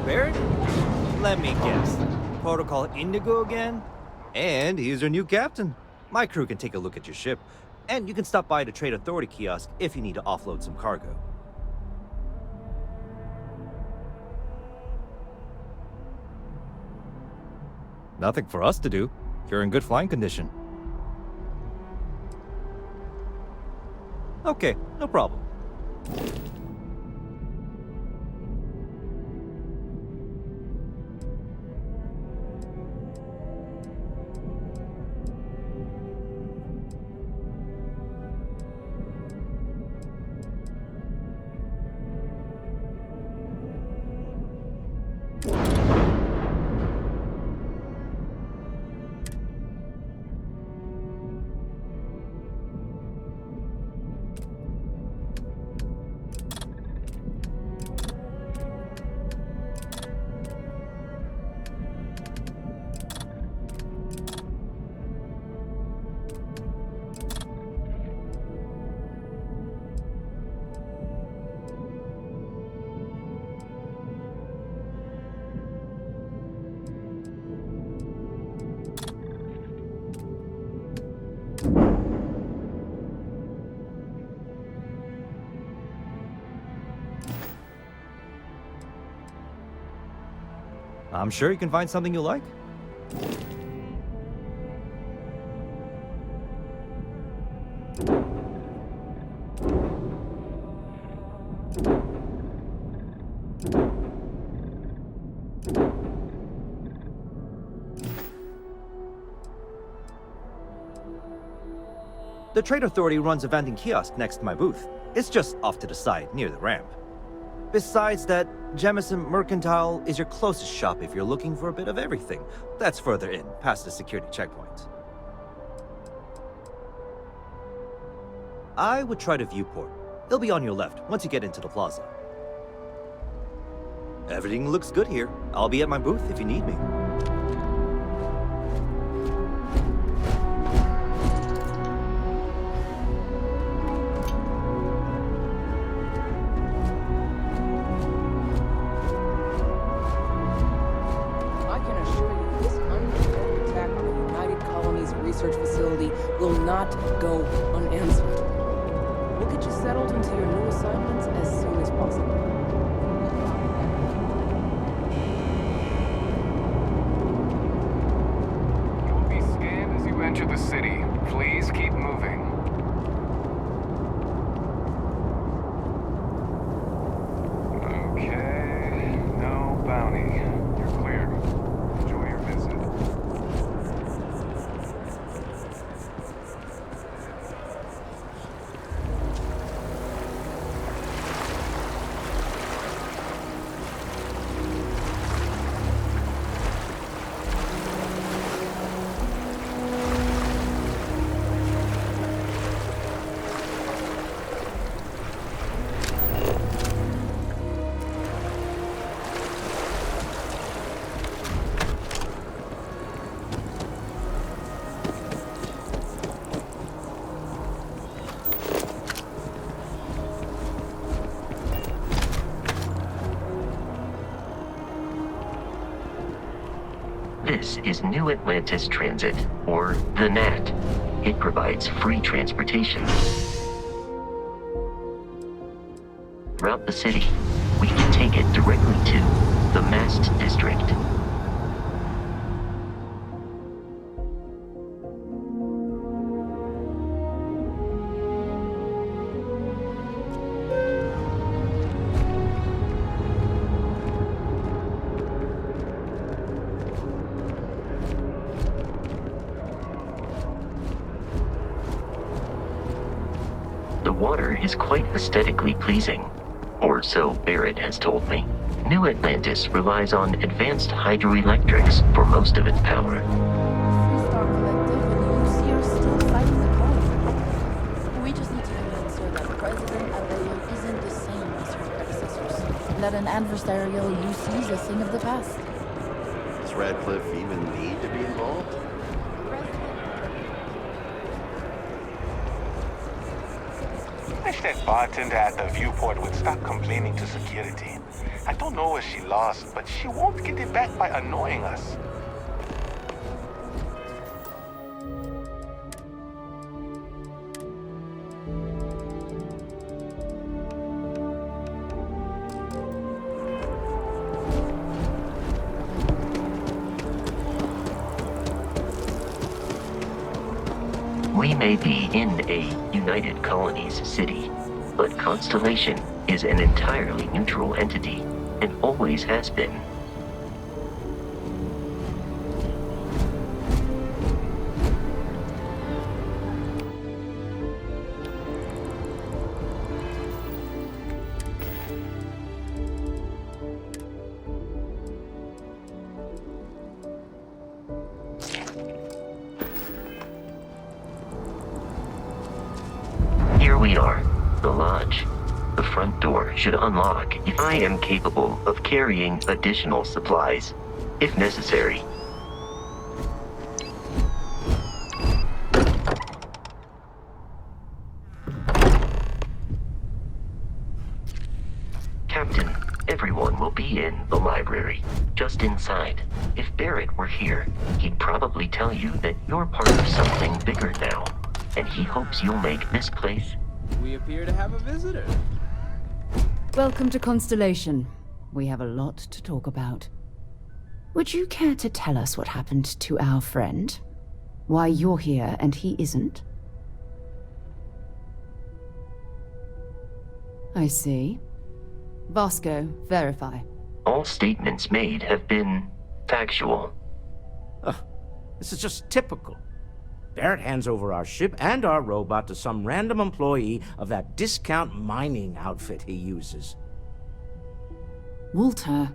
Barrett? Let me guess. Protocol Indigo again? And he's your new captain. My crew can take a look at your ship, and you can stop by the Trade Authority kiosk if you need to offload some cargo. Nothing for us to do. You're in good flying condition. Okay, no problem. I'm sure you can find something you like. The Trade Authority runs a vending kiosk next to my booth. It's just off to the side, near the ramp. Besides that, Jemison Mercantile is your closest shop if you're looking for a bit of everything. That's further in, past the security checkpoint. I would try the viewport. It'll be on your left, once you get into the plaza. Everything looks good here. I'll be at my booth if you need me. Go unanswered. We'll get you settled into your new assignments as soon as possible. You will be scanned as you enter the city. Please keep moving. Okay, no bounty. You're clear. Enjoy your visit. This is New Atlantis Transit, or the NAT. It provides free transportation. Throughout the city, we can take it directly to the Mast District. The water is quite aesthetically pleasing, or so Barrett has told me. New Atlantis relies on advanced hydroelectrics for most of its power. Star Collective and UC are still fighting the cause. We just need to convince her that President Abreu isn't the same as her predecessors, and that an adversarial UC is a thing of the past. Does Radcliffe even need to be involved? I wish that bartender at the viewport would stop complaining to security. I don't know what she lost, but she won't get it back by annoying us. We may be in a United Colonies city, but Constellation is an entirely neutral entity and always has been. Here we are, the lodge. The front door should unlock if I am capable of carrying additional supplies, if necessary. Captain, everyone will be in the library, just inside. If Barrett were here, he'd probably tell you that you're part of something bigger now, and he hopes you'll make this place. We appear to have a visitor. Welcome to Constellation. We have a lot to talk about. Would you care to tell us what happened to our friend? Why you're here and he isn't? I see. Vasco, verify. All statements made have been factual. This is just typical. Barrett hands over our ship and our robot to some random employee of that discount mining outfit he uses. Walter.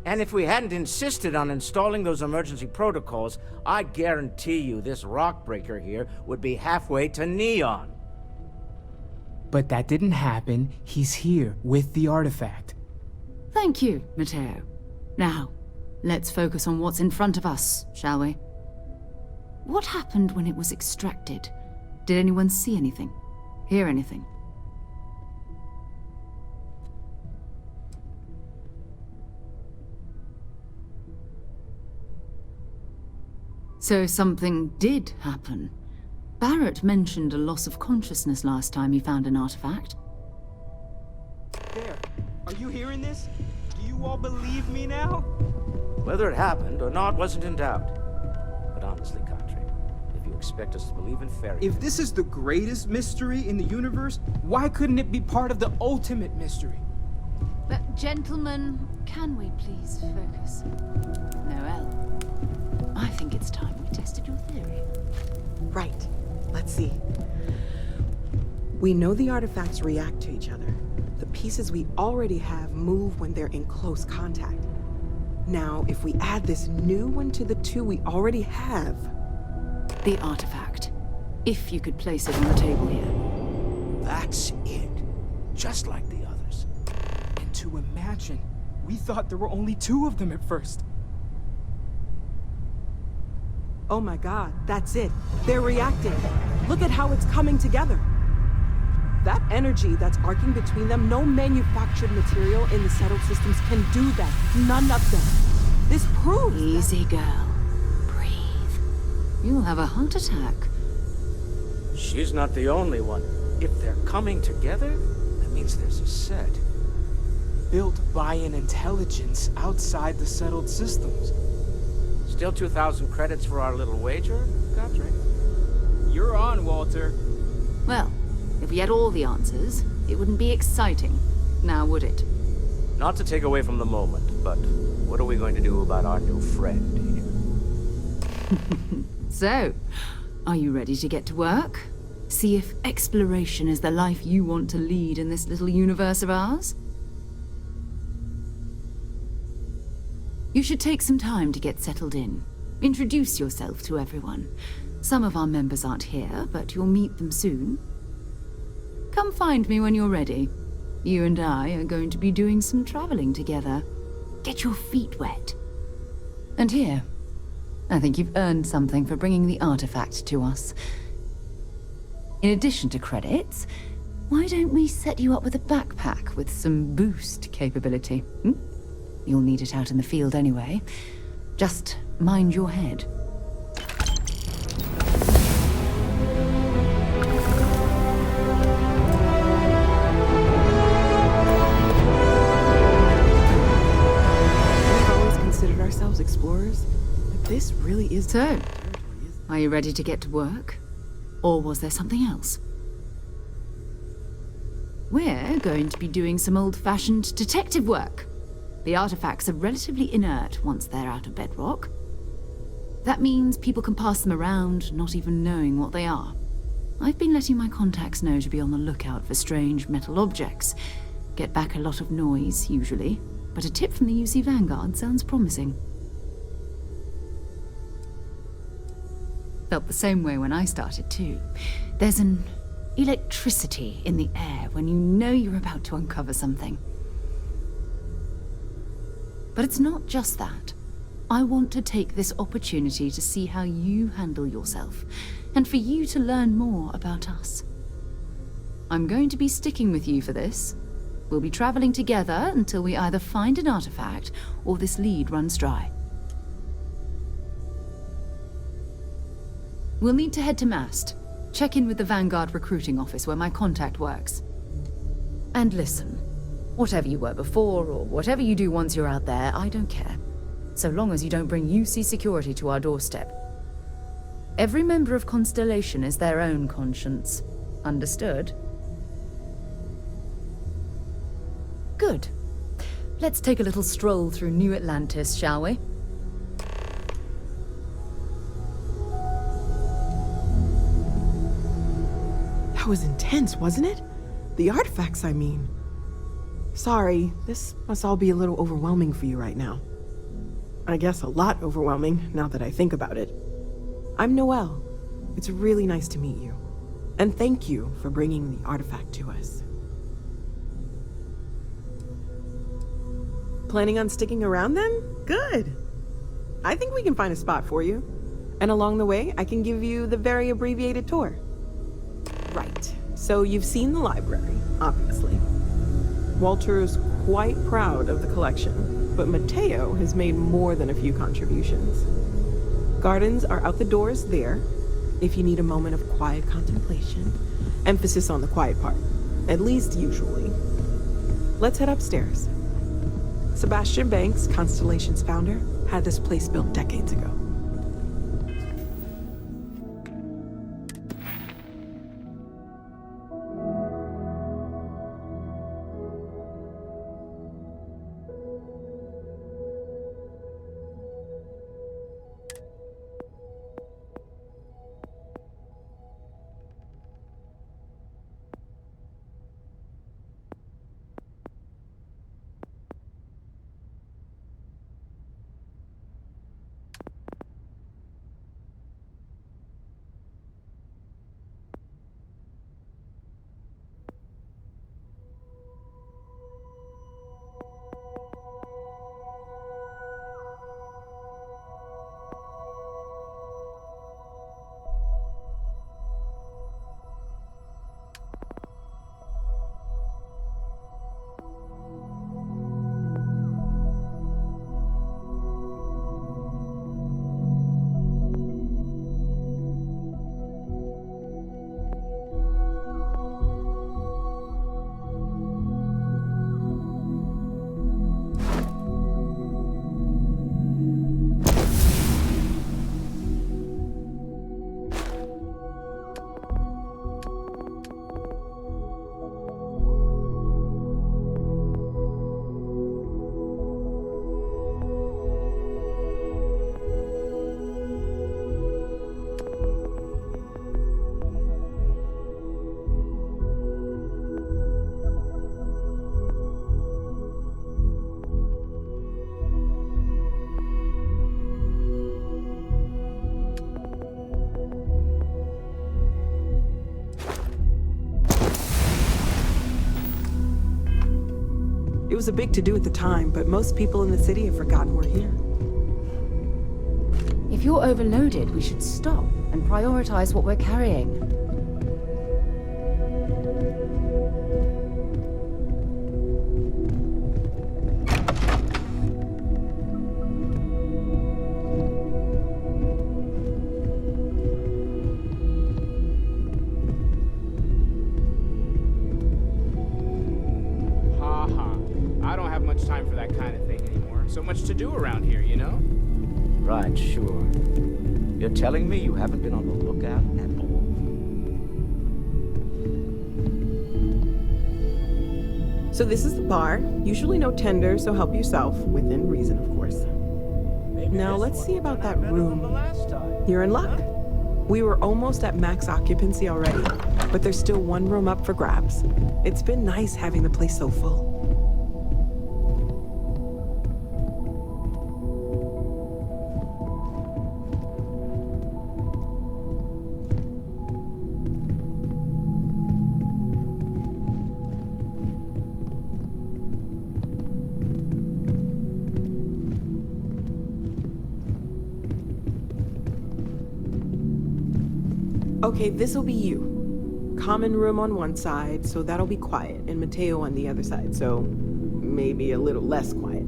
And if we hadn't insisted on installing those emergency protocols, I guarantee you this rock breaker here would be halfway to Neon. But that didn't happen. He's here with the artifact. Thank you, Matteo. Now, let's focus on what's in front of us, shall we? What happened when it was extracted? Did anyone see anything? Hear anything? So something did happen. Barrett mentioned a loss of consciousness last time he found an artifact. There. Are you hearing this? Do you all believe me now? Whether it happened or not wasn't in doubt. But honestly, Country, if you expect us to believe in fairy If this is the greatest mystery in the universe, why couldn't it be part of the ultimate mystery? But gentlemen, can we please focus? Noel, I think it's time we tested your theory. Right. Let's see. We know the artifacts react to each other. The pieces we already have move when they're in close contact. Now, if we add this new one to the two we already have... The artifact. If you could place it on the table here. That's it. Just like the others. And to imagine, we thought there were only 2 of them at first. Oh my god, that's it. They're reacting. Look at how it's coming together. That energy that's arcing between them, no manufactured material in the settled systems can do that. None of them. This proves Easy, girl. Breathe. You'll have a heart attack. She's not the only one. If they're coming together, that means there's a set. Built by an intelligence outside the settled systems. Still 2,000 credits for our little wager, Godric? You're on, Walter. Well, if we had all the answers, it wouldn't be exciting, now would it? Not to take away from the moment, but what are we going to do about our new friend here? So, are you ready to get to work? See if exploration is the life you want to lead in this little universe of ours? You should take some time to get settled in. Introduce yourself to everyone. Some of our members aren't here, but you'll meet them soon. Come find me when you're ready. You and I are going to be doing some traveling together. Get your feet wet. And here, I think you've earned something for bringing the artifact to us. In addition to credits, Why don't we set you up with a backpack with some boost capability? Hmm? You'll need it out in the field anyway. Just mind your head. We've always considered ourselves explorers, but this really is So, are you ready to get to work? Or was there something else? We're going to be doing some old-fashioned detective work. The artifacts are relatively inert once they're out of bedrock. That means people can pass them around, not even knowing what they are. I've been letting my contacts know to be on the lookout for strange metal objects. Get back a lot of noise, usually, but a tip from the UC Vanguard sounds promising. Felt the same way when I started, too. There's an electricity in the air when you know you're about to uncover something. But it's not just that. I want to take this opportunity to see how you handle yourself, and for you to learn more about us. I'm going to be sticking with you for this. We'll be traveling together until we either find an artifact or this lead runs dry. We'll need to head to Mast. Check in with the Vanguard recruiting office where my contact works. And listen, whatever you were before or whatever you do once you're out there, I don't care. So long as you don't bring UC security to our doorstep. Every member of Constellation is their own conscience. Understood? Good. Let's take a little stroll through New Atlantis, shall we? That was intense, wasn't it? The artifacts, I mean. Sorry, this must all be a little overwhelming for you right now. I guess a lot overwhelming, now that I think about it. I'm Noelle. It's really nice to meet you. And thank you for bringing the artifact to us. Planning on sticking around then? Good. I think we can find a spot for you. And along the way, I can give you the very abbreviated tour. Right. So you've seen the library, obviously. Walter's quite proud of the collection, but Mateo has made more than a few contributions. Gardens are out the doors there, if you need a moment of quiet contemplation. Emphasis on the quiet part, at least usually. Let's head upstairs. Sebastian Banks, Constellation's founder, had this place built decades ago. It was a big to-do at the time, but most people in the city have forgotten we're here. If you're overloaded, we should stop and prioritize what we're carrying. So much to do around here, you know? Right, sure. You're telling me you haven't been on the lookout at all? So this is the bar. Usually no tender, so help yourself. Within reason, of course. Now let's see about that room. You're in luck. We were almost at max occupancy already, but there's still one room up for grabs. It's been nice having the place so full. Okay, this'll be you. Common room on one side, so that'll be quiet, and Mateo on the other side, so maybe a little less quiet.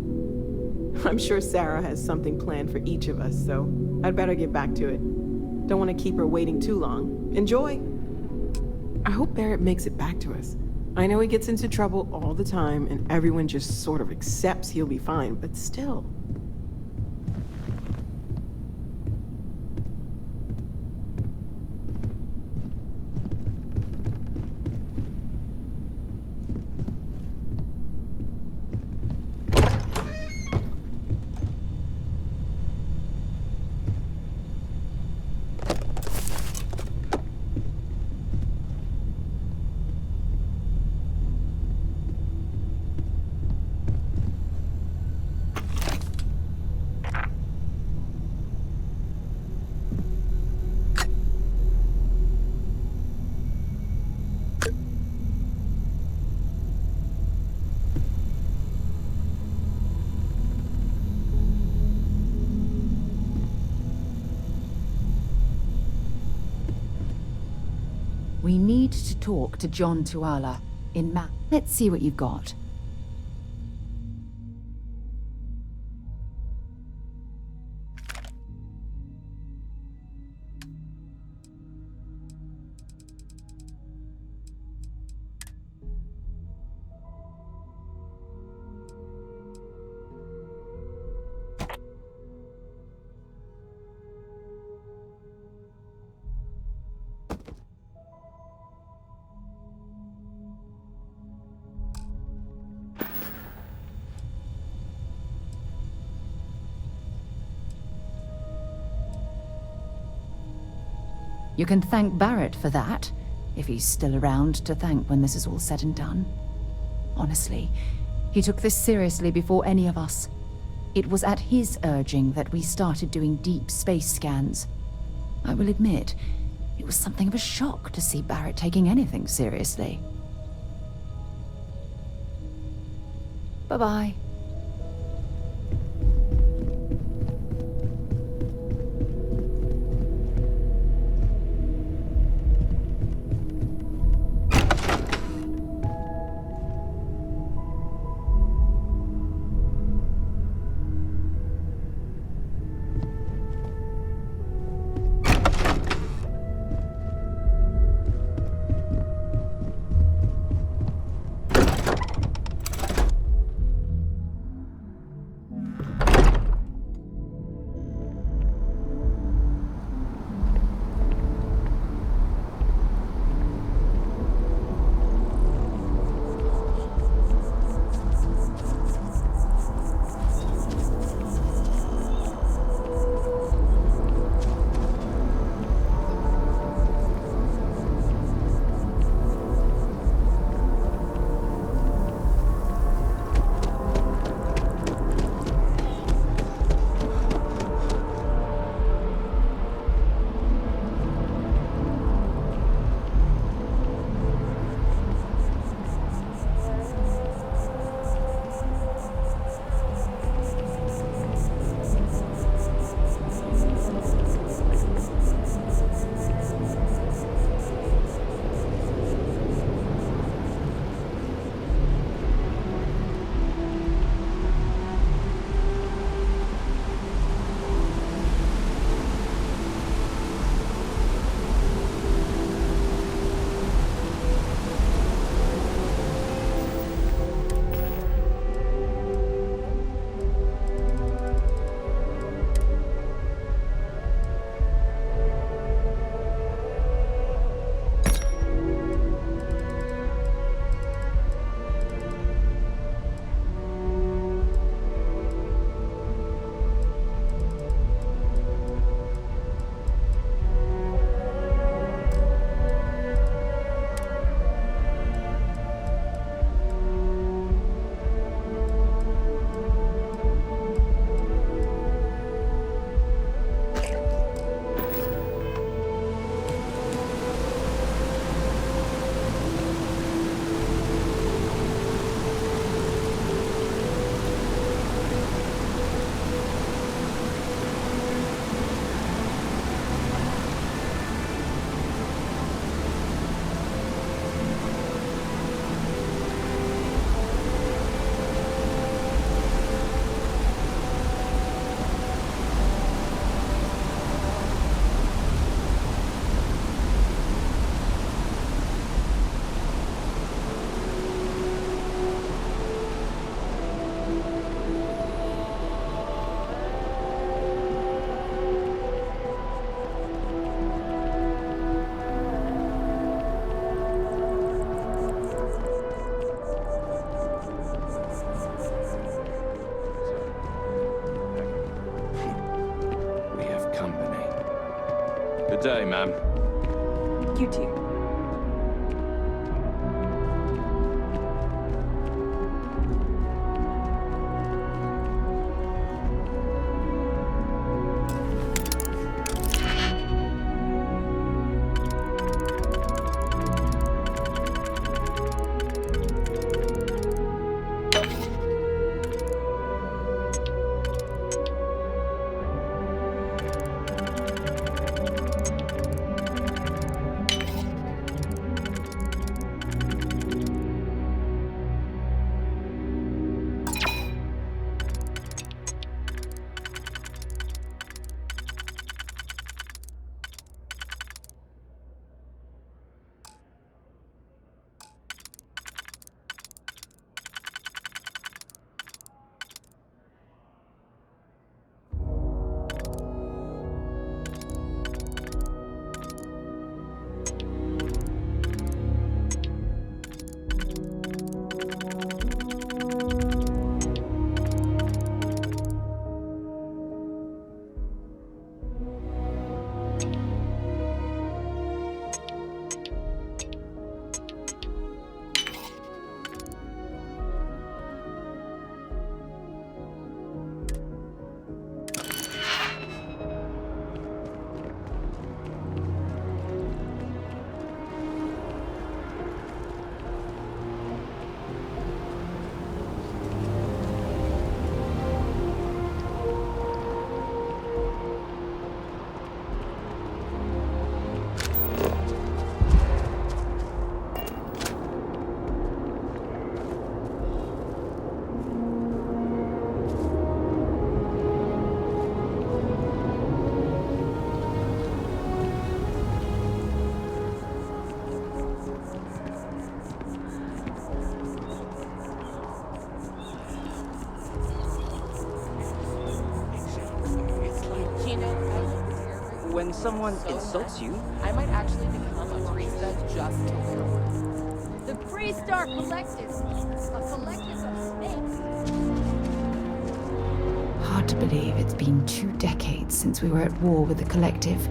I'm sure Sarah has something planned for each of us, so I'd better get back to it. Don't want to keep her waiting too long. Enjoy! I hope Barrett makes it back to us. I know he gets into trouble all the time, and everyone just sort of accepts he'll be fine, but still. We need to talk to John Tuala in Let's see what you've got. You can thank Barrett for that, if he's still around to thank when this is all said and done. Honestly, he took this seriously before any of us. It was at his urging that we started doing deep space scans. I will admit, it was something of a shock to see Barrett taking anything seriously. Bye-bye. day, ma'am. You too. When someone insults you, I might actually become a priest just to wear one. The priests are collective. A collective of snakes. Hard to believe it's been 2 decades since we were at war with the collective,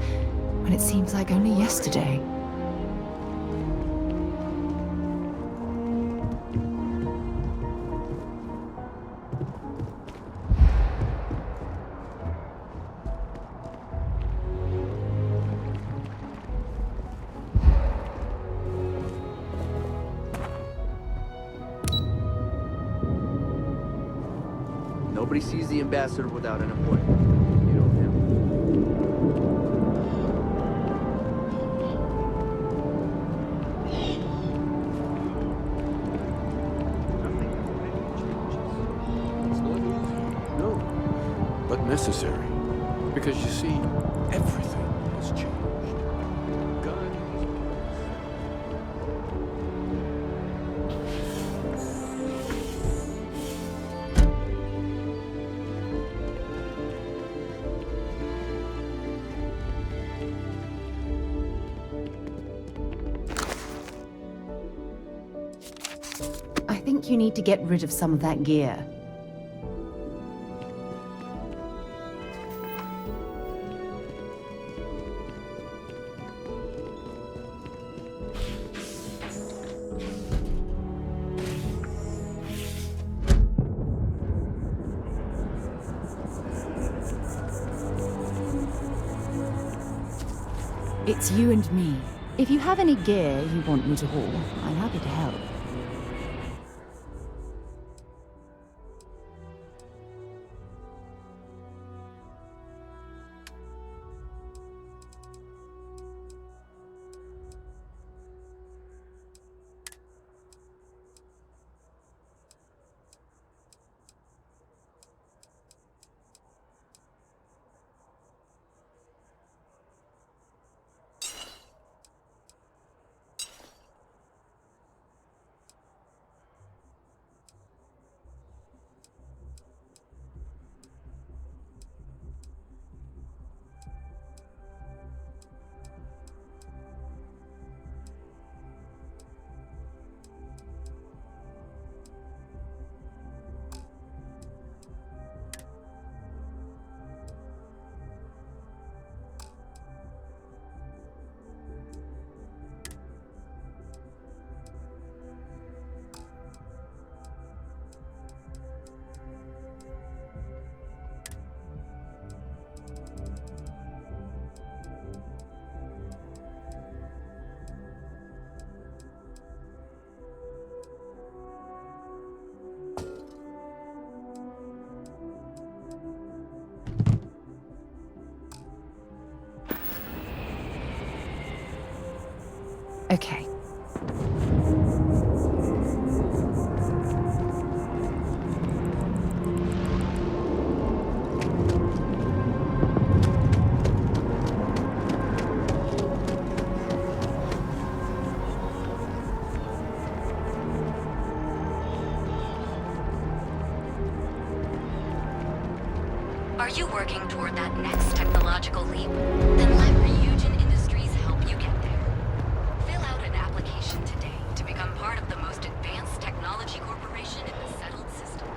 when it seems like only yesterday. Nobody sees the ambassador without an appointment. You know him. No, but necessary. Because you see, everything has changed. God has I think you need to get rid of some of that gear. It's you and me. If you have any gear you want me to haul, I'm happy to help. Okay. Are you working toward that next technological leap? Then let Ryujin Industries help you get there. Fill out an application today to become part of the most advanced technology corporation in the settled systems.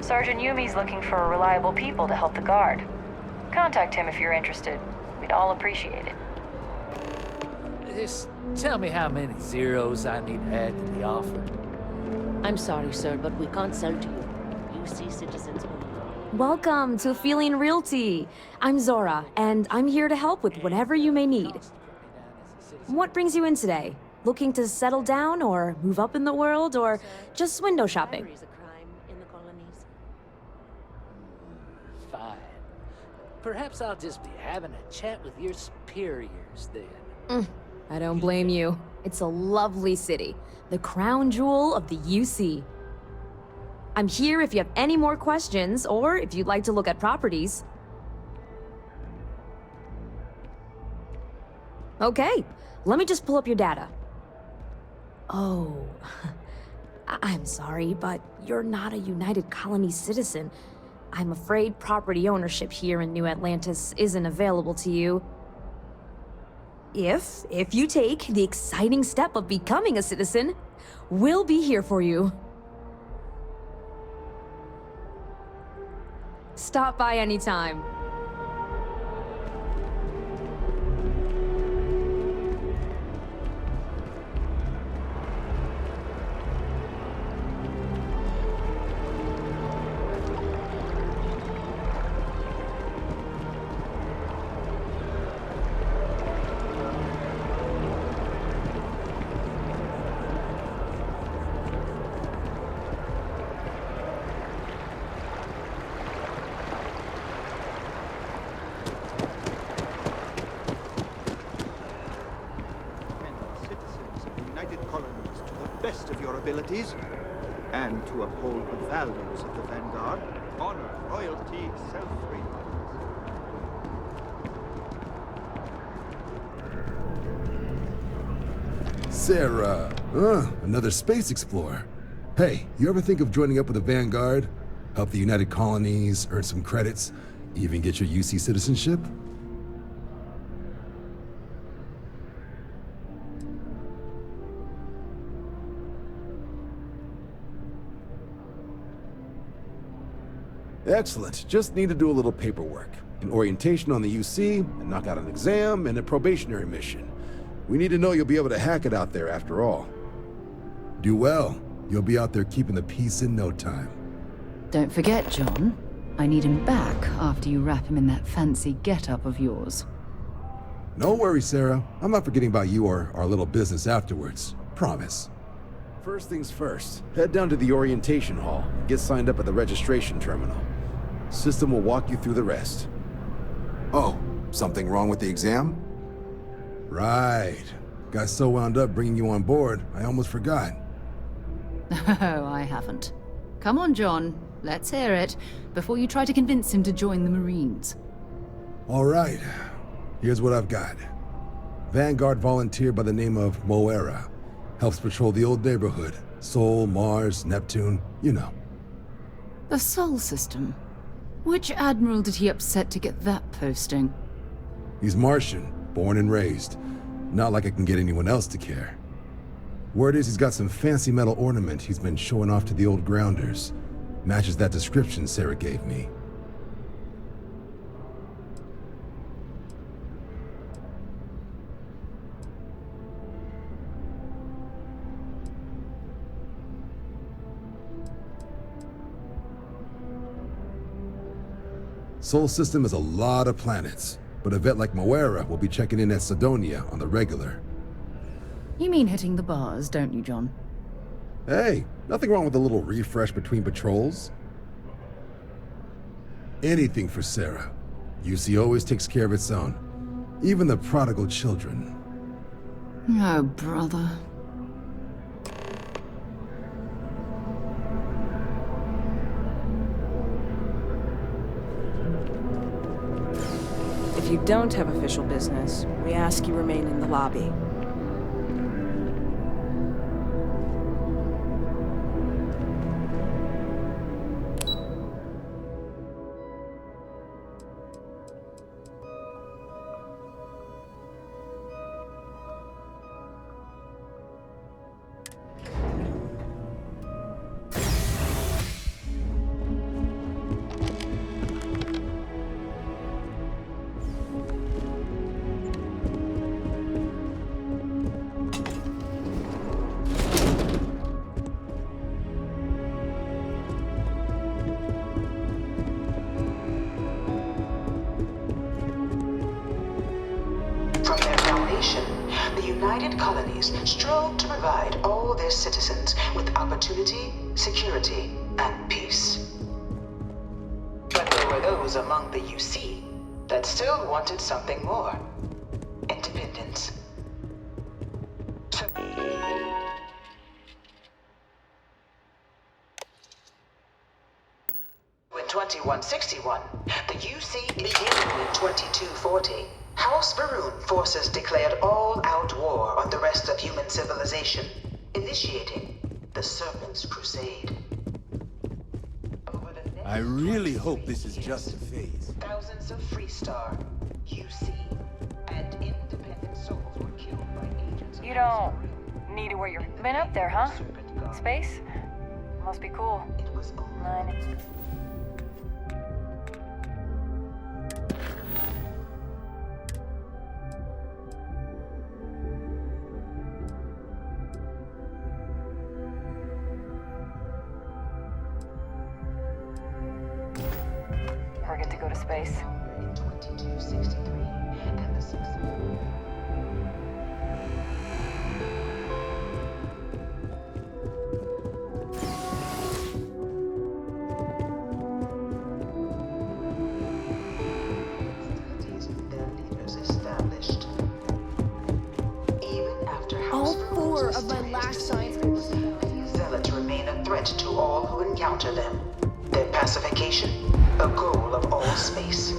Sergeant Yumi's looking for reliable people to help the guard. Contact him if you're interested. We'd all appreciate it. Just tell me how many zeros I need to add to the offer. I'm sorry, sir, but we can't sell to you. You see citizens only. Welcome to Feeling Realty. I'm Zora, and I'm here to help with whatever you may need. What brings you in today? Looking to settle down, or move up in the world, or just window shopping? Fine. Perhaps I'll just be having a chat with your superiors then. I don't blame you. It's a lovely city, the crown jewel of the UC. I'm here if you have any more questions, or if you'd like to look at properties. Okay, let me just pull up your data. Oh, I'm sorry, but you're not a United Colony citizen. I'm afraid property ownership here in New Atlantis isn't available to you. If you take the exciting step of becoming a citizen, we'll be here for you. Stop by anytime. Abilities, and to uphold the values of the Vanguard, honor, loyalty, self-reliance. Sarah, another space explorer. Hey, you ever think of joining up with the Vanguard? Help the United Colonies, earn some credits, even get your UC citizenship? Excellent. Just need to do a little paperwork. An orientation on the UC, and knock out an exam, and a probationary mission. We need to know you'll be able to hack it out there after all. Do well. You'll be out there keeping the peace in no time. Don't forget, John. I need him back after you wrap him in that fancy get-up of yours. No worries, Sarah. I'm not forgetting about you or our little business afterwards. Promise. First things first, head down to the orientation hall and get signed up at the registration terminal. System will walk you through the rest. Oh, something wrong with the exam? Right. Got so wound up bringing you on board, I almost forgot. Oh, I haven't. Come on, John. Let's hear it, before you try to convince him to join the Marines. All right. Here's what I've got. Vanguard volunteer by the name of Moera. Helps patrol the old neighborhood. Sol, Mars, Neptune, you know. The Sol system. Which admiral did he upset to get that posting? He's Martian, born and raised. Not like I can get anyone else to care. Word is he's got some fancy metal ornament he's been showing off to the old grounders. Matches that description Sarah gave me. Sol system is a lot of planets, but a vet like Moera will be checking in at Sidonia on the regular. You mean hitting the bars, don't you, John? Hey, nothing wrong with a little refresh between patrols. Anything for Sarah. UC always takes care of its own. Even the prodigal children. Oh, brother. If you don't have official business, we ask you remain in the lobby. The United Colonies strove to provide all their citizens with opportunity, security, and peace. But there were those among the UC that still wanted something more. Independence. In 2161, the UC beginning in 2240, House Baroon forces declared all-out war on the rest of human civilization, initiating the Serpent's Crusade. I really hope this is just a phase. Thousands of Freestar, UC, and independent souls were killed by agents. You don't need to wear your... Been up there, huh? Space? Must be cool. It was Nine. Forget to go to space. In 2263, and the their leaders established. Even after All four of my last science papers. These zealots remain a threat to all who encounter them. Their pacification, a goal of all space.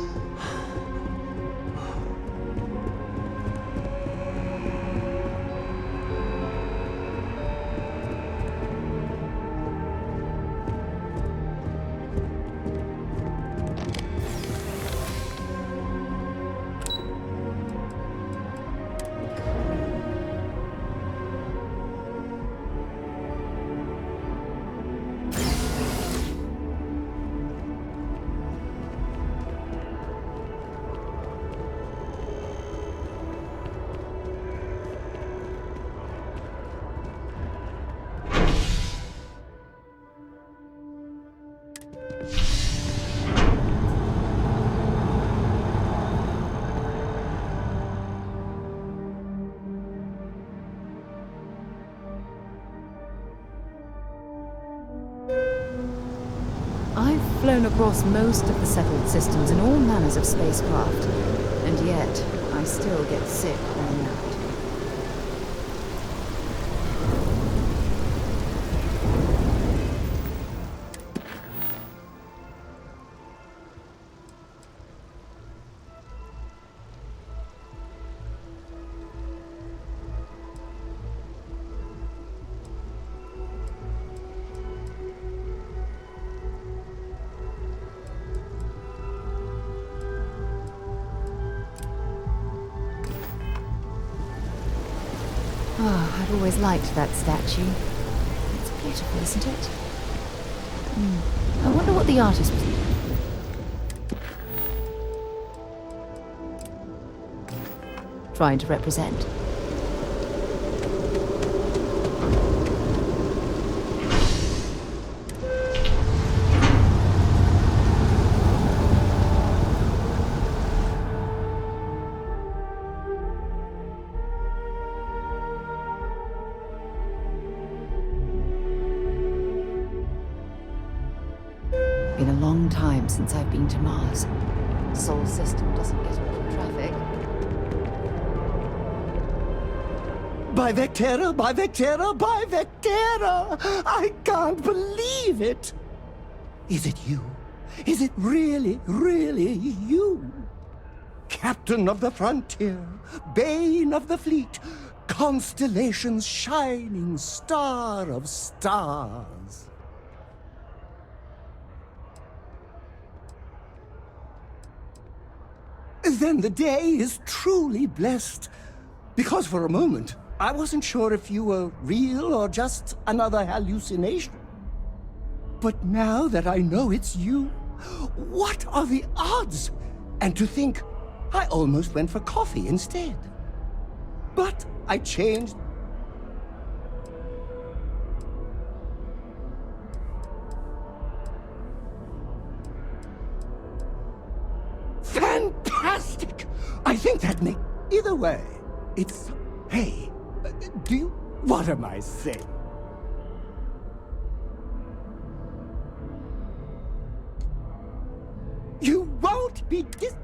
I've flown across most of the settled systems in all manners of spacecraft, and yet I still get sick on that. I've always liked that statue. It's beautiful, isn't it? I wonder what the artist was trying to represent. Been a long time since I've been to Mars. Sol system doesn't get a lot of traffic. By Vectera, by Vectera, by Vectera! I can't believe it! Is it you? Is it really, really you? Captain of the frontier, bane of the fleet, constellation's shining star of stars. Then the day is truly blessed, because for a moment, I wasn't sure if you were real or just another hallucination. But now that I know it's you, what are the odds? And to think, I almost went for coffee instead. But I changed. Fantastic! I think that may... Either way, it's... Hey, do you... What am I saying? You won't be dis...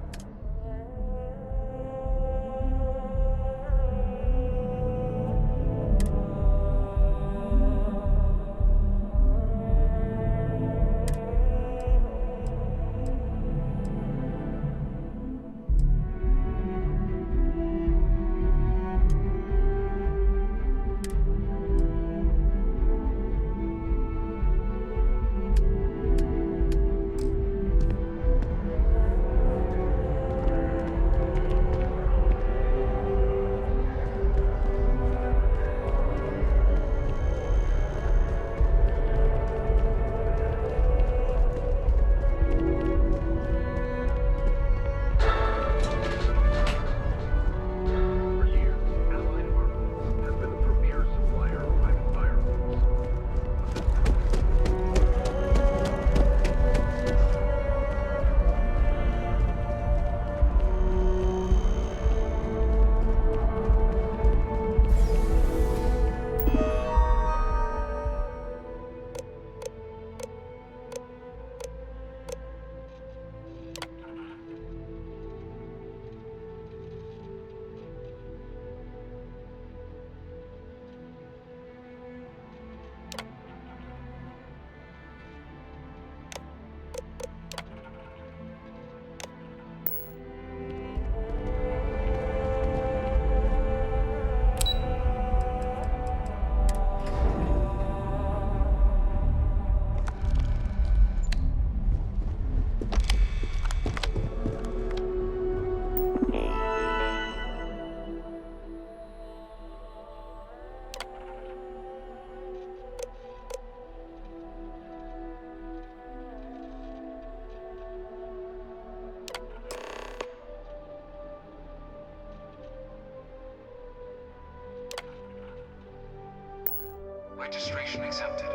Registration accepted.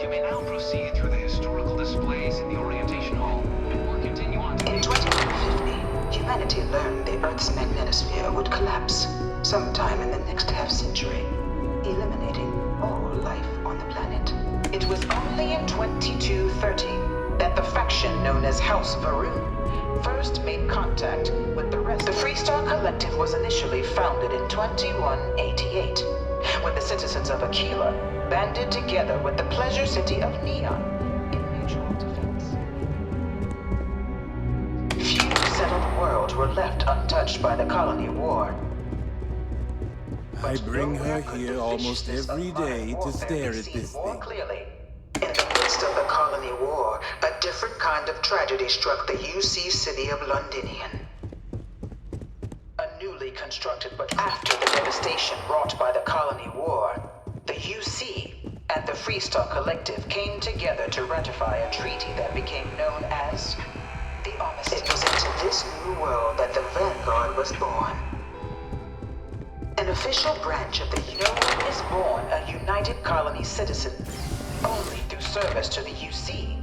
You may now proceed through the historical displays in the orientation hall, or continue on to... In 2150, humanity learned the Earth's magnetosphere would collapse sometime in the next half-century, eliminating all life on the planet. It was only in 2230 that the faction known as House Varun first made contact with the rest. The Freestar Collective was initially founded in 2188, when the citizens of Aquila banded together with the pleasure city of Neon in mutual defense. Few settled worlds were left untouched by the colony war. I bring her here almost every day to stare at this thing. Clearly. In the midst of the colony war, a different kind of tragedy struck the UC city of Londinian. A newly constructed, but after the devastation wrought by the colony war, the UC and the Freestar Collective came together to ratify a treaty that became known as the Armistice. It was into this new world that the Vanguard was born. An official branch of the No one is born a United Colony citizen only through service to the UC.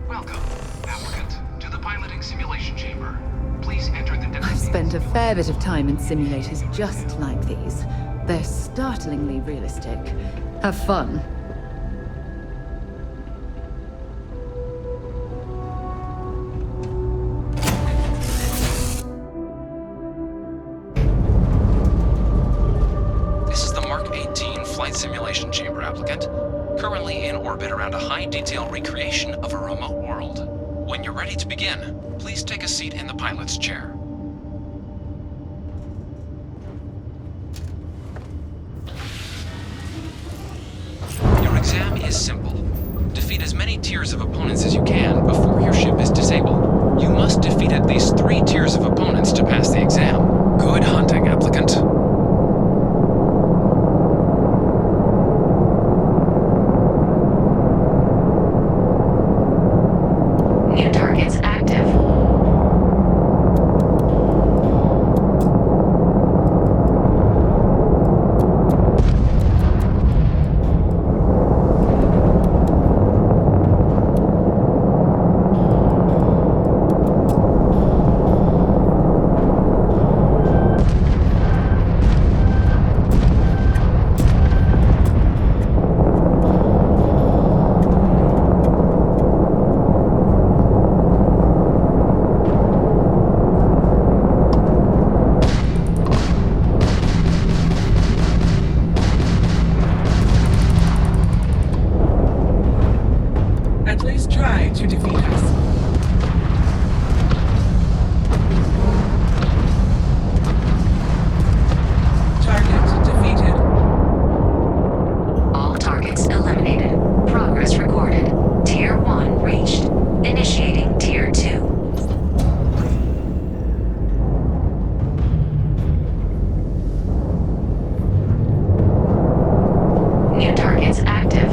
Welcome, applicant, to the piloting simulation chamber. Please enter the destination. spent a fair bit of time in simulators just like these. They're startlingly realistic. Have fun. This is the Mark 18 flight simulation chamber applicant, currently in orbit around a high-detail recreation of a remote world. When you're ready to begin, please take a seat in the pilot's chair. Your exam is simple. Defeat as many tiers of opponents as you can before your ship is disabled. You must defeat at least 3 tiers of opponents to pass the exam. Good hunting, applicant. New targets active. At least try to defeat us. Target defeated. All targets eliminated. Progress recorded. Tier 1 reached. Initiating Tier 2. New targets active.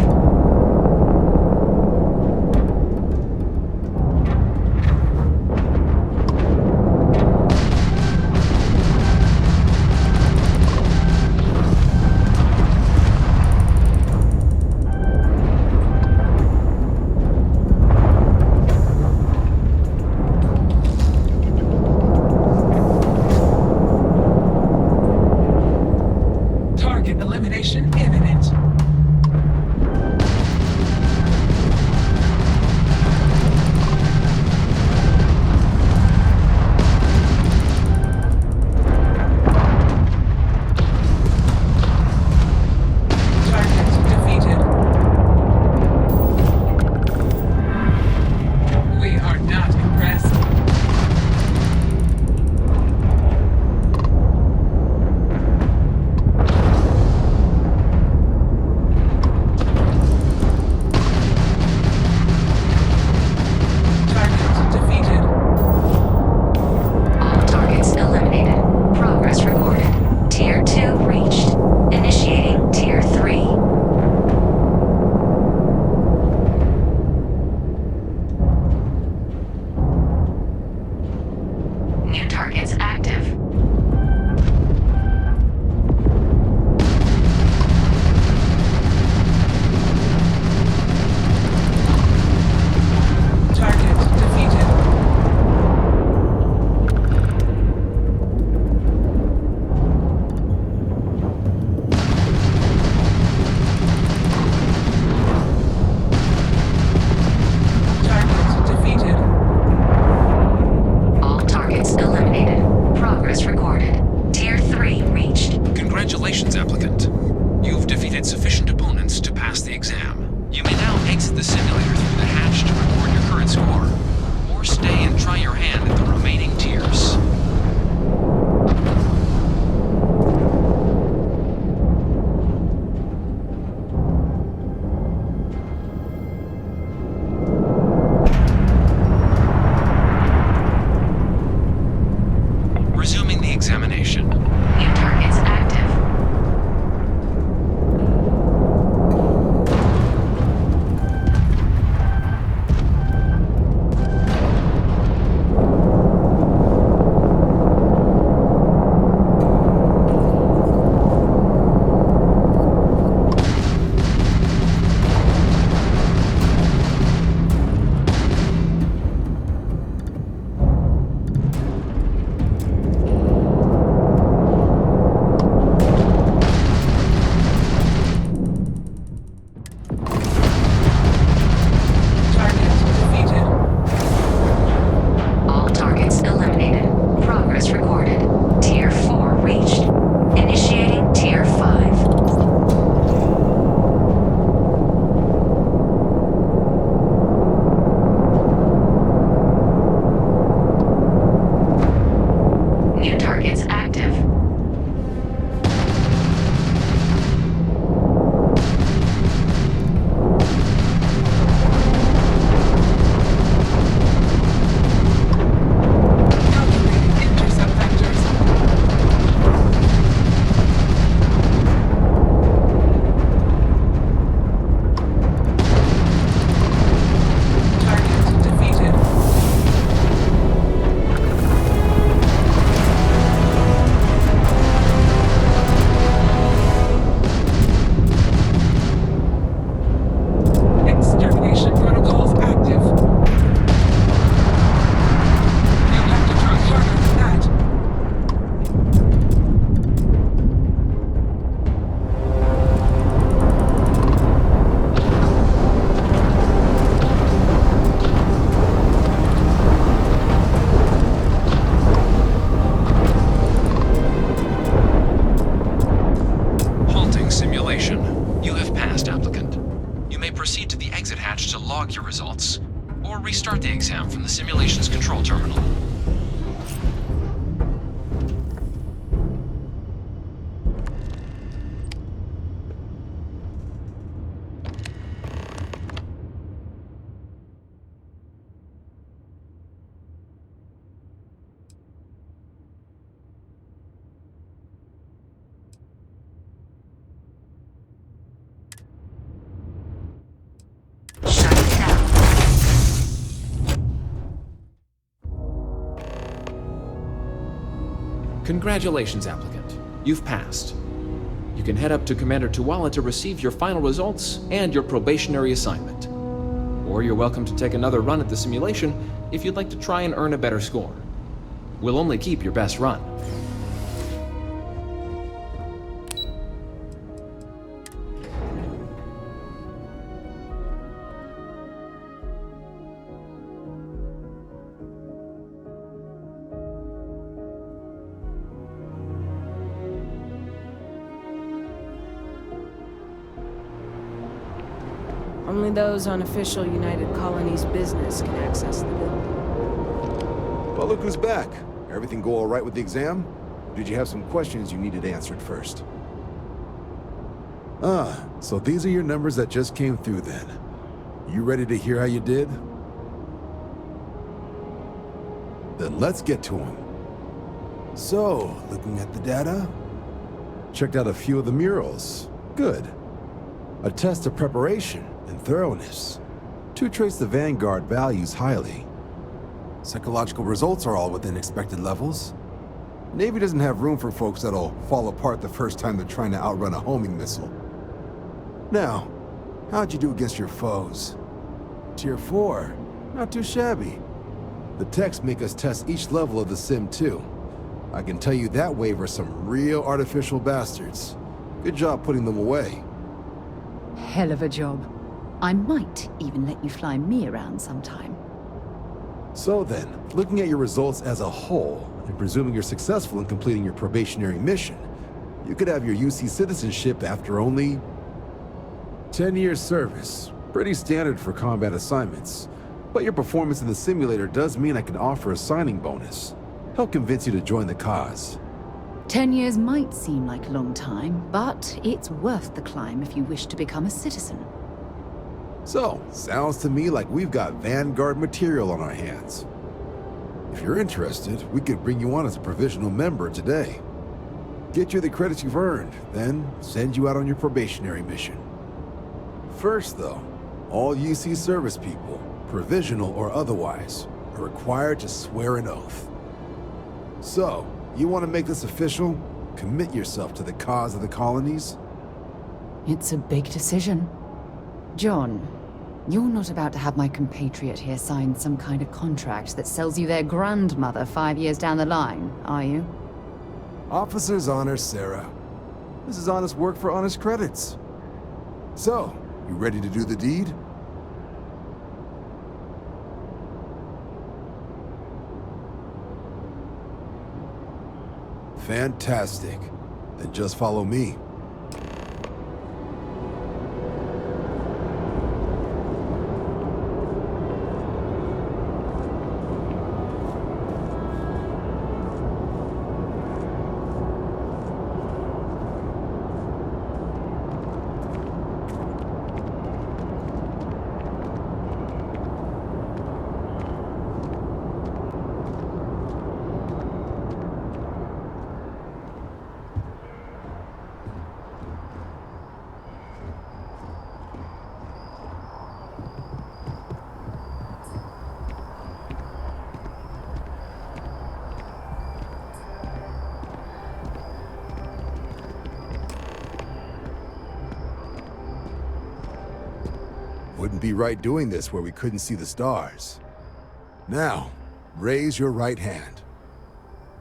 Target elimination imminent. Target defeated. We are not impressed. Target defeated. All targets eliminated. Progress recorded. Tier 2 reached. Initiating Tier 3. New targets active. Target defeated. Target defeated. All targets eliminated. Progress recorded. Tier 3 reached. Congratulations, applicant. You've defeated sufficient opponents to pass the exam. You may now exit the simulator through the hatch to record your current score, or stay and try your hand at the remaining tiers. Resuming the examination. New targets active. the simulation's control terminal. Congratulations, applicant. You've passed. You can head up to Commander Tuwala to receive your final results and your probationary assignment. Or you're welcome to take another run at the simulation if you'd like to try and earn a better score. We'll only keep your best run. Only those on official United Colonies business can access the building. Well, look who's back. Everything go all right with the exam? Or did you have some questions you needed answered first? So these are your numbers that just came through then. You ready to hear how you did? Then let's get to them. So, looking at the data, checked out a few of the murals. Good. A test of preparation and thoroughness. Two traits the Vanguard values highly. Psychological results are all within expected levels. Navy doesn't have room for folks that'll fall apart the first time they're trying to outrun a homing missile. Now, how'd you do against your foes? Tier 4, not too shabby. The techs make us test each level of the sim too. I can tell you that wave are some real artificial bastards. Good job putting them away. Hell of a job. I might even let you fly me around sometime. So then, looking at your results as a whole, and presuming you're successful in completing your probationary mission, you could have your UC citizenship after only 10 years service. Pretty standard for combat assignments. But your performance in the simulator does mean I can offer a signing bonus. Help convince you to join the cause. 10 years might seem like a long time, but it's worth the climb if you wish to become a citizen. So, sounds to me like we've got Vanguard material on our hands. If you're interested, we could bring you on as a provisional member today. Get you the credits you've earned, then send you out on your probationary mission. First though, all UC service people, provisional or otherwise, are required to swear an oath. So, you want to make this official? Commit yourself to the cause of the colonies? It's a big decision. John, you're not about to have my compatriot here sign some kind of contract that sells you their grandmother 5 years down the line, are you? Officer's honor, Sarah. This is honest work for honest credits. So, you ready to do the deed? Fantastic. Then just follow me. Wouldn't be right doing this where we couldn't see the stars. Now, raise your right hand.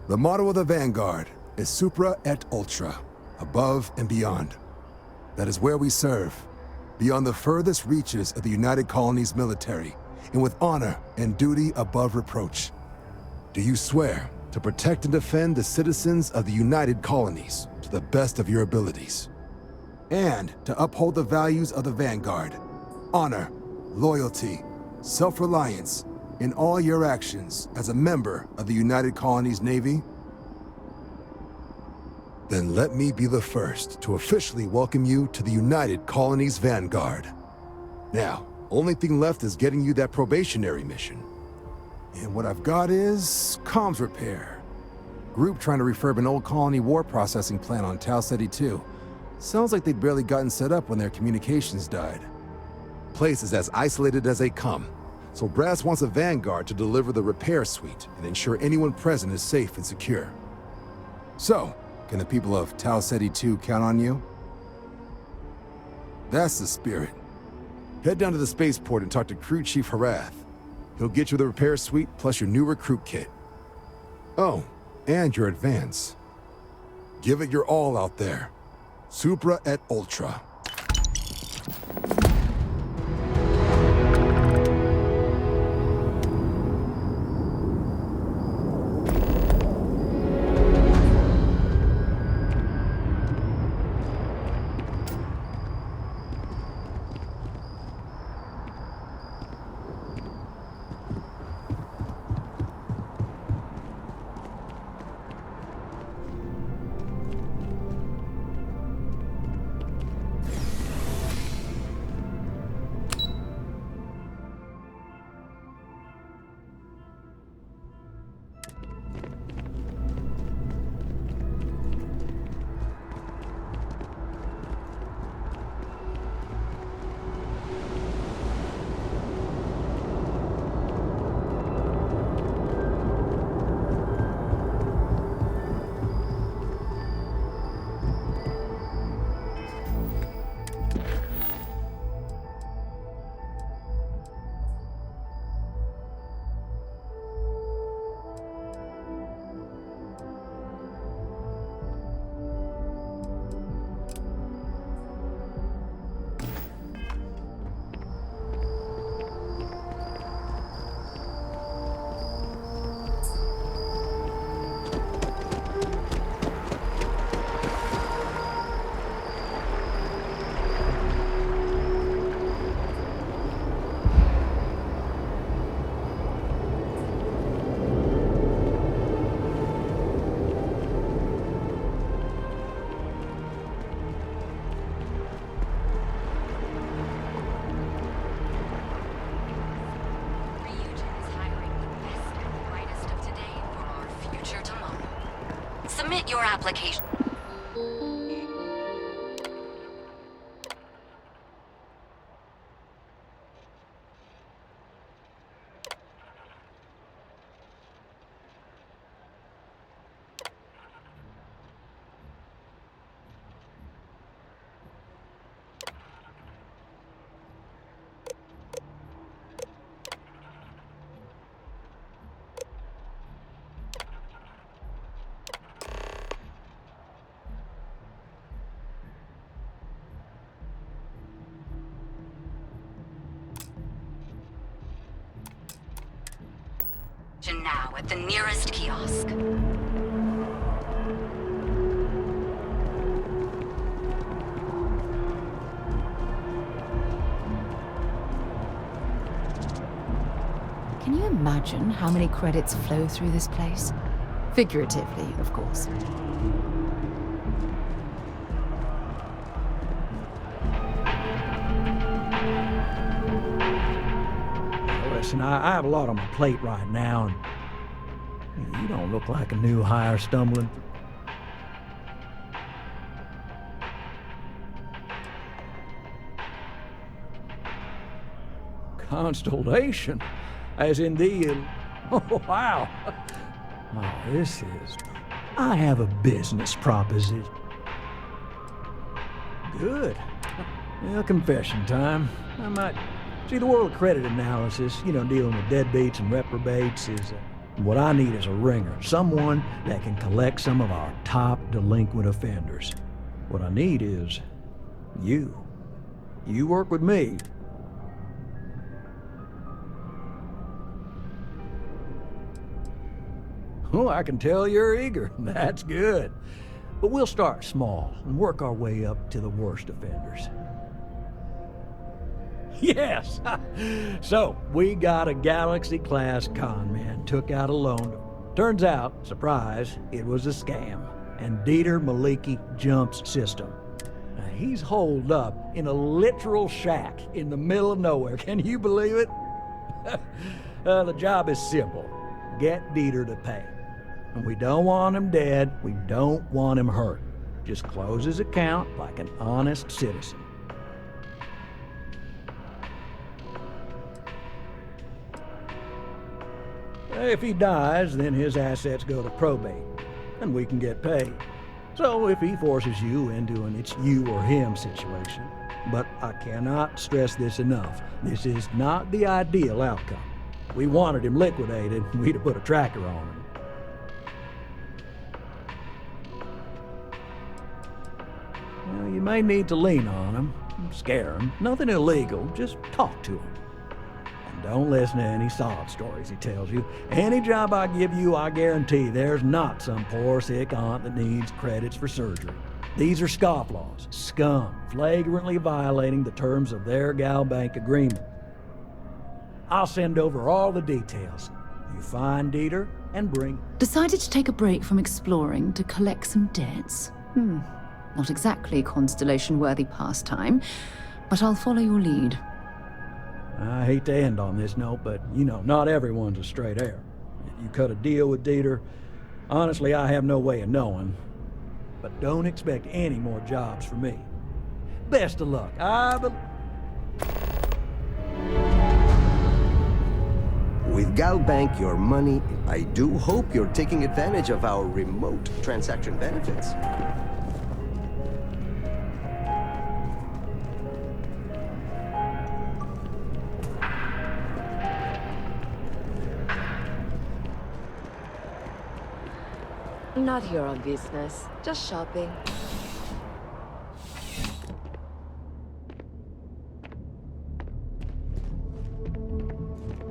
The motto of the Vanguard is Supra et Ultra, above and beyond. That is where we serve, beyond the furthest reaches of the United Colonies military, and with honor and duty above reproach. Do you swear to protect and defend the citizens of the United Colonies to the best of your abilities, and to uphold the values of the Vanguard? Honor, loyalty, self-reliance, in all your actions as a member of the United Colonies Navy? Then let me be the first to officially welcome you to the United Colonies Vanguard. Now, only thing left is getting you that probationary mission. And what I've got is comms repair. Group trying to refurb an old colony war processing plant on Tau Ceti 2. Sounds like they'd barely gotten set up when their communications died. Place is as isolated as they come, so Brass wants a Vanguard to deliver the repair suite and ensure anyone present is safe and secure. So, can the people of Tau Ceti 2 count on you? That's the spirit. Head down to the spaceport and talk to Crew Chief Harath. He'll get you the repair suite plus your new recruit kit. Oh, and your advance. Give it your all out there. Supra et Ultra. Submit your application. Now at the nearest kiosk. Can you imagine how many credits flow through this place? Figuratively, of course. Listen, I have a lot on my plate right now, and you don't look like a new hire stumbling. Constellation? As in the... oh, wow. Oh, this is... I have a business proposition. Good. Well, confession time. I might... See, the world of credit analysis, dealing with deadbeats and reprobates is... what I need is a ringer. Someone that can collect some of our top delinquent offenders. What I need is... you. You work with me. Oh, I can tell you're eager. That's good. But we'll start small and work our way up to the worst offenders. Yes. So, we got a Galaxy-class con man, took out a loan. Turns out, surprise, it was a scam. And Dieter Maliki jumps system. Now, he's holed up in a literal shack in the middle of nowhere. Can you believe it? The job is simple. Get Dieter to pay. And we don't want him dead. We don't want him hurt. Just close his account like an honest citizen. If he dies, then his assets go to probate, and we can get paid. So if he forces you into an it's you or him situation, but I cannot stress this enough, this is not the ideal outcome. We wanted him liquidated, we'd have put a tracker on him. Well, you may need to lean on him, scare him, nothing illegal, just talk to him. Don't listen to any sob stories he tells you. Any job I give you, I guarantee there's not some poor sick aunt that needs credits for surgery. These are scofflaws, scum, flagrantly violating the terms of their Gal Bank agreement. I'll send over all the details. You find Dieter and bring... Decided to take a break from exploring to collect some debts? Not exactly constellation-worthy pastime, but I'll follow your lead. I hate to end on this note, but, you know, not everyone's a straight heir. If you cut a deal with Dieter, honestly, I have no way of knowing. But don't expect any more jobs for me. Best of luck. With Gal Bank your money, I do hope you're taking advantage of our remote transaction benefits. Not here on business, just shopping.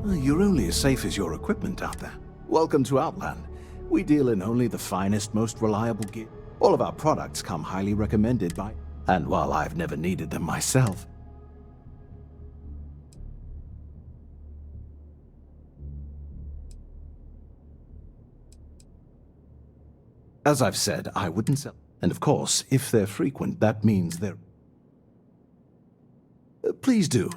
You're only as safe as your equipment out there. Welcome to Outland. We deal in only the finest, most reliable gear. All of our products come highly recommended by... And while I've never needed them myself... As I've said, I wouldn't sell. And of course, if they're frequent, that means they're... Please do.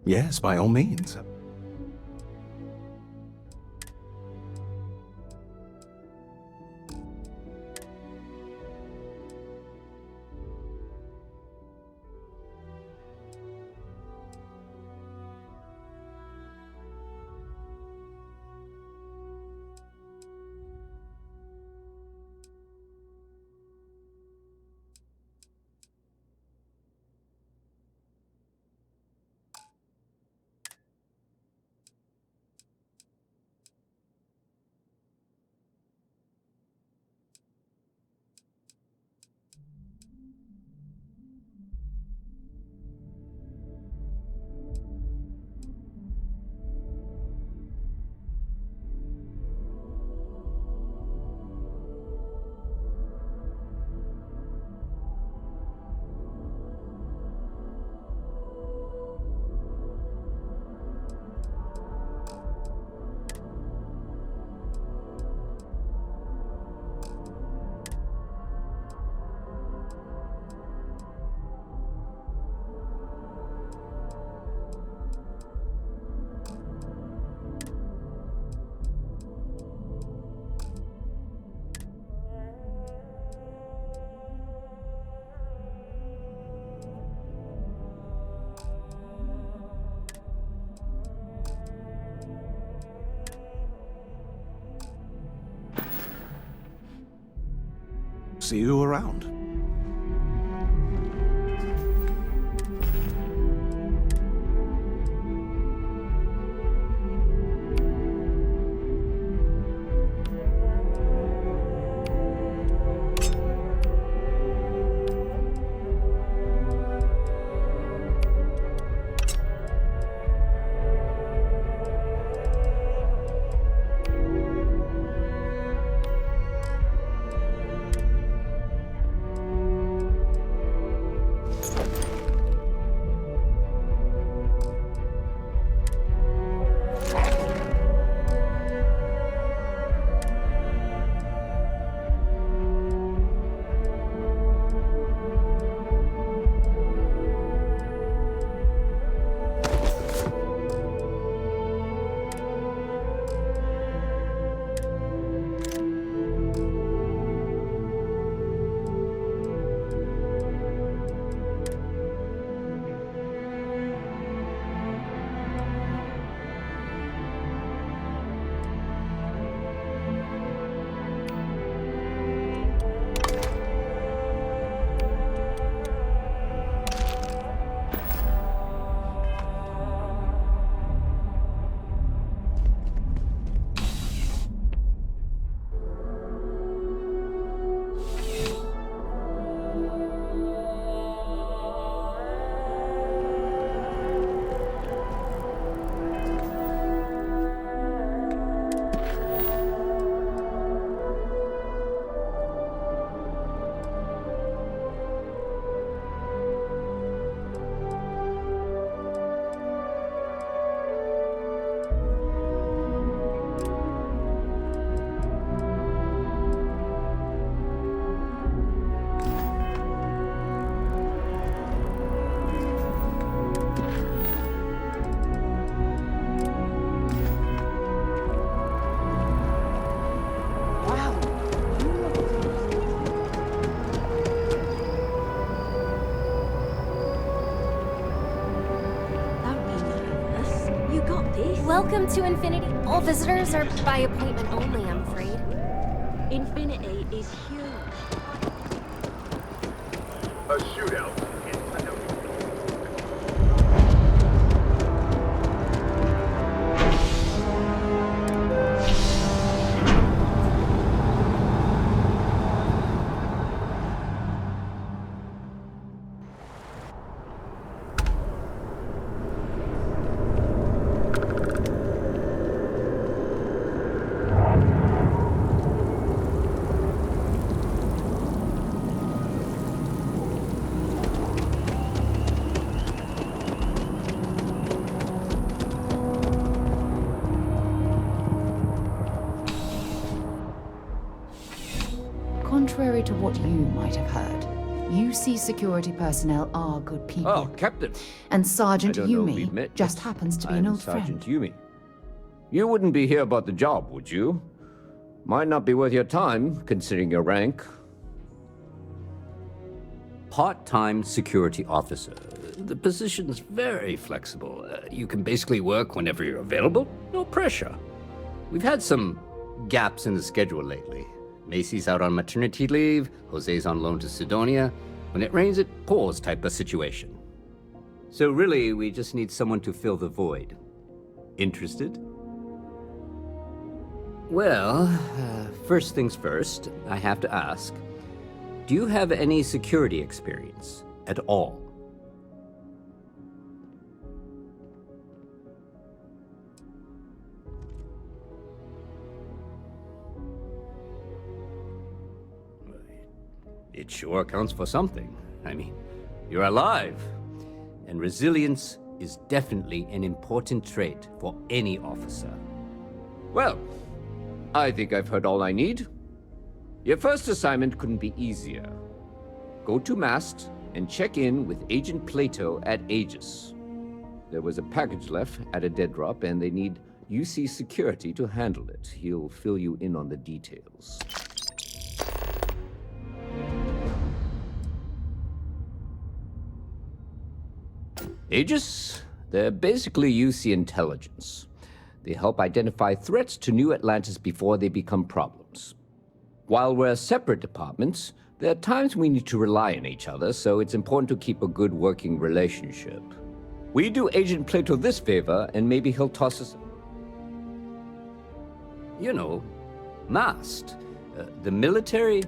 Yes, by all means. See you around. Welcome to Infinity. All visitors are by appointment only, I'm afraid. Infinity is huge. A shootout. Contrary to what you might have heard, UC security personnel are good people. Oh, Captain. And Sergeant I don't know if Yumi we've met, just but happens to be I'm an old Sergeant friend. Yumi. You wouldn't be here about the job, would you? Might not be worth your time, considering your rank. Part-time security officer. The position's very flexible. You can basically work whenever you're available. No pressure. We've had some gaps in the schedule lately. Macy's out on maternity leave, Jose's on loan to Sidonia. When it rains, it pours type of situation. So really, we just need someone to fill the void. Interested? Well, first things first, I have to ask, do you have any security experience at all? It sure counts for something. I mean, you're alive. And resilience is definitely an important trait for any officer. Well, I think I've heard all I need. Your first assignment couldn't be easier. Go to Mast and check in with Agent Plato at Aegis. There was a package left at a dead drop, and they need UC security to handle it. He'll fill you in on the details. Aegis? They're basically UC intelligence. They help identify threats to New Atlantis before they become problems. While we're separate departments, there are times we need to rely on each other, so it's important to keep a good working relationship. We do Agent Plato this favor, and maybe he'll toss us... You know, Mast, the military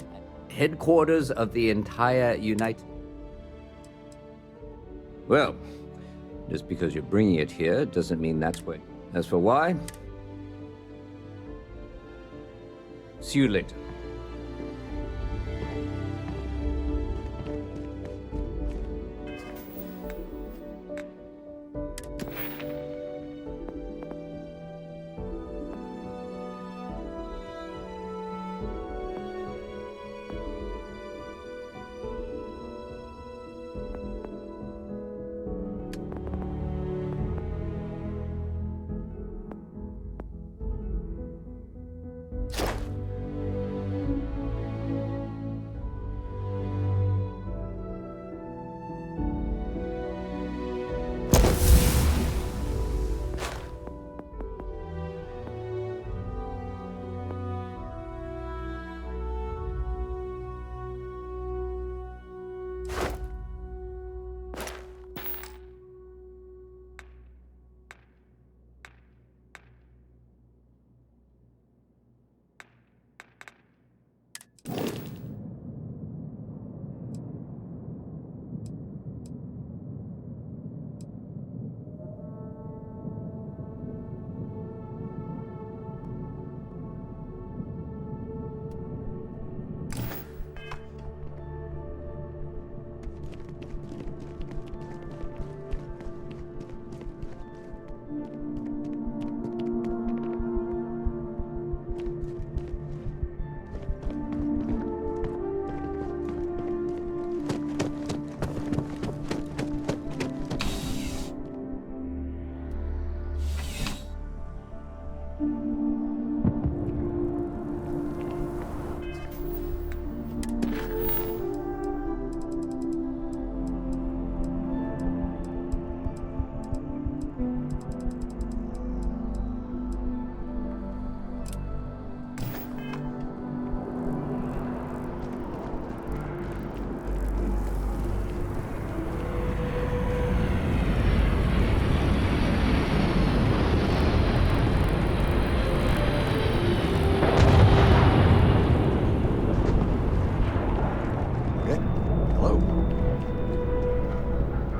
headquarters of the entire United... Well, just because you're bringing it here doesn't mean that's where... As for why, see you later.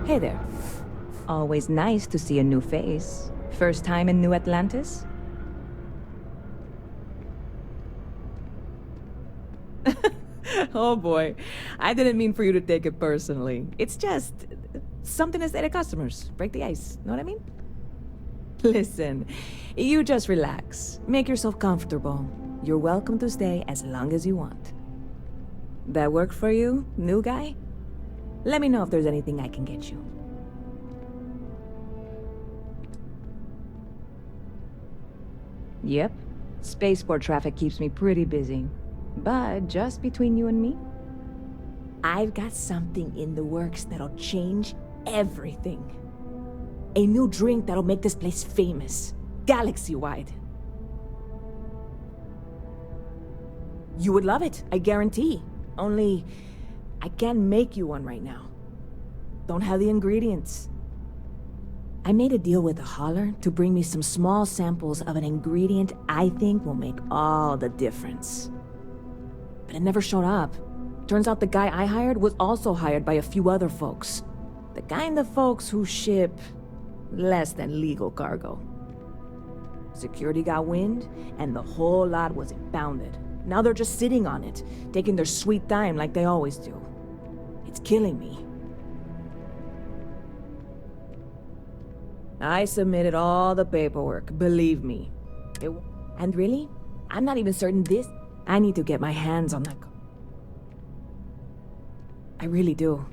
Hey there. Always nice to see a new face. First time in New Atlantis? Oh boy. I didn't mean for you to take it personally. It's just something to say to customers. Break the ice. Know what I mean? Listen, you just relax. Make yourself comfortable. You're welcome to stay as long as you want. That work for you, new guy? Let me know if there's anything I can get you. Yep. Spaceport traffic keeps me pretty busy. But just between you and me, I've got something in the works that'll change everything. A new drink that'll make this place famous, galaxy-wide. You would love it, I guarantee. Only, I can't make you one right now. Don't have the ingredients. I made a deal with the hauler to bring me some small samples of an ingredient I think will make all the difference. But it never showed up. Turns out the guy I hired was also hired by a few other folks. The kind of folks who ship less than legal cargo. Security got wind, and the whole lot was impounded. Now they're just sitting on it, taking their sweet time like they always do. It's killing me. I submitted all the paperwork, believe me. And really, I'm not even certain this... I need to get my hands on that... I really do.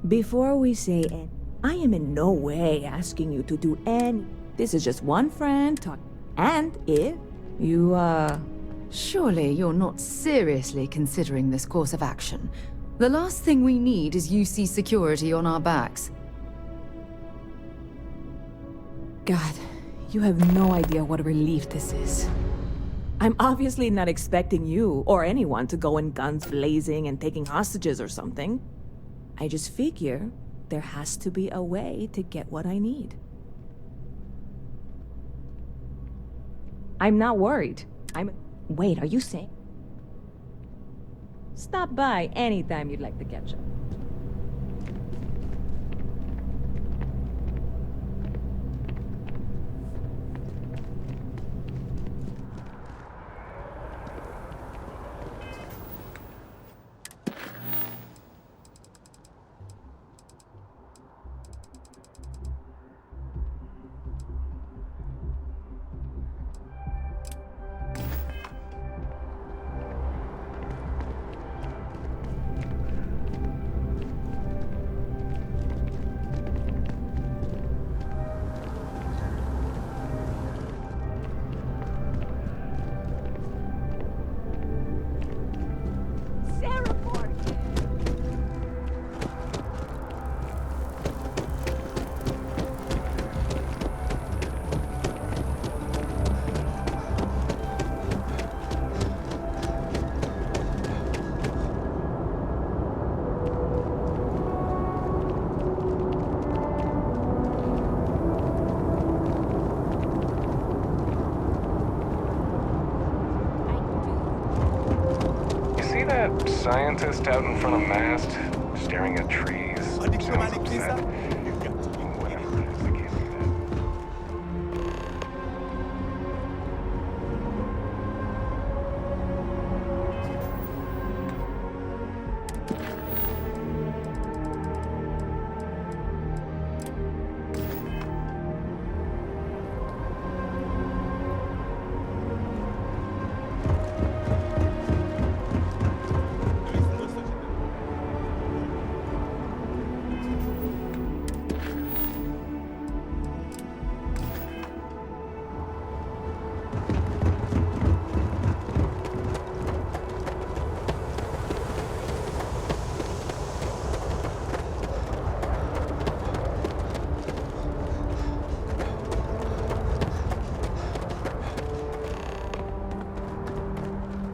Before we say any... I am in no way asking you to do any... This is just one friend talk... And if you, Surely you're not seriously considering this course of action. The last thing we need is UC security on our backs. God, you have no idea what a relief this is. I'm obviously not expecting you or anyone to go in guns blazing and taking hostages or something. I just figure there has to be a way to get what I need. I'm not worried. Wait, are you saying? Stop by anytime you'd like to catch up. Scientist out in front of mast, staring at trees. Sounds upset. Whatever it is, I can't do that.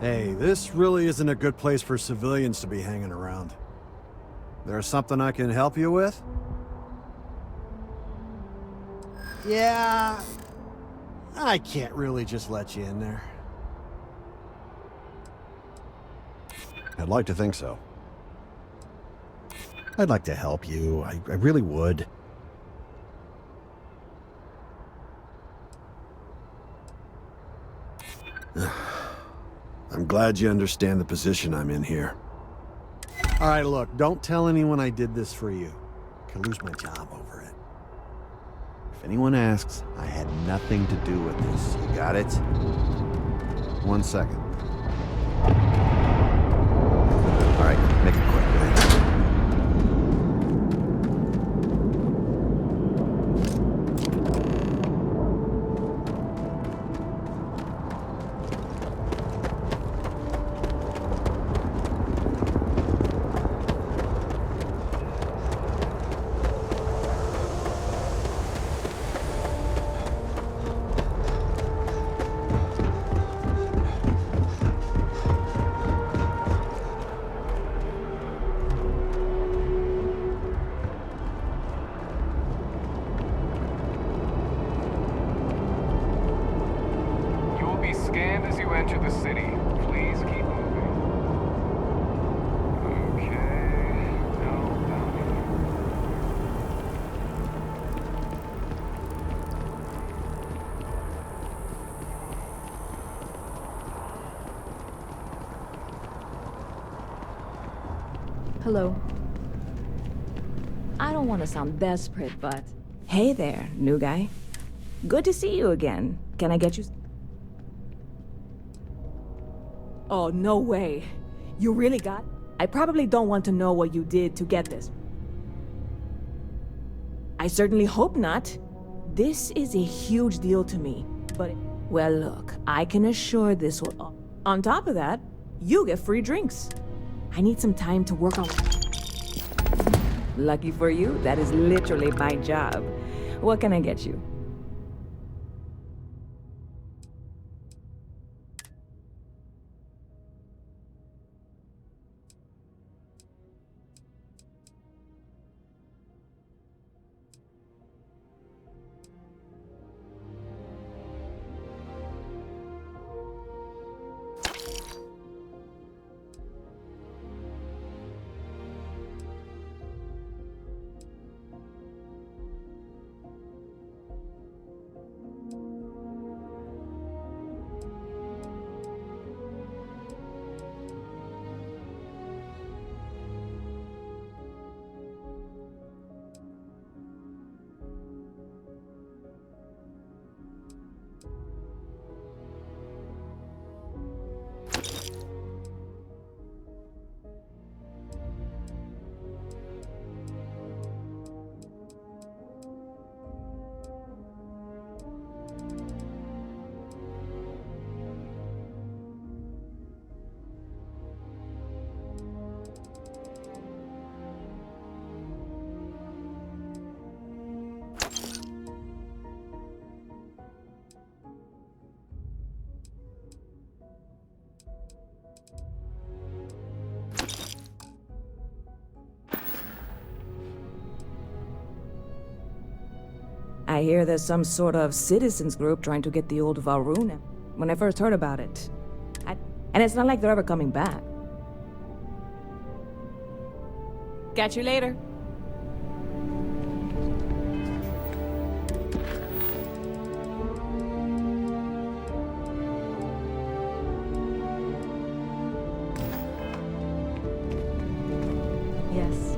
Hey, this really isn't a good place for civilians to be hanging around. There's something I can help you with? Yeah, I can't really just let you in there. I'd like to think so. I'd like to help you. I really would. I'm glad you understand the position I'm in here. All right, look, don't tell anyone I did this for you. I could lose my job over it. If anyone asks, I had nothing to do with this. You got it? 1 second. All right, make it quick, man. Hello. I don't want to sound desperate, but... Hey there, new guy. Good to see you again. Can I get you... Oh, no way. You really got... I probably don't want to know what you did to get this. I certainly hope not. This is a huge deal to me, but... Well, look, I can assure this will... On top of that, you get free drinks. I need some time to work on... Lucky for you, that is literally my job. What can I get you? I hear there's some sort of citizens group trying to get the old Varun. When I first heard about it. And it's not like they're ever coming back. Catch you later. Yes.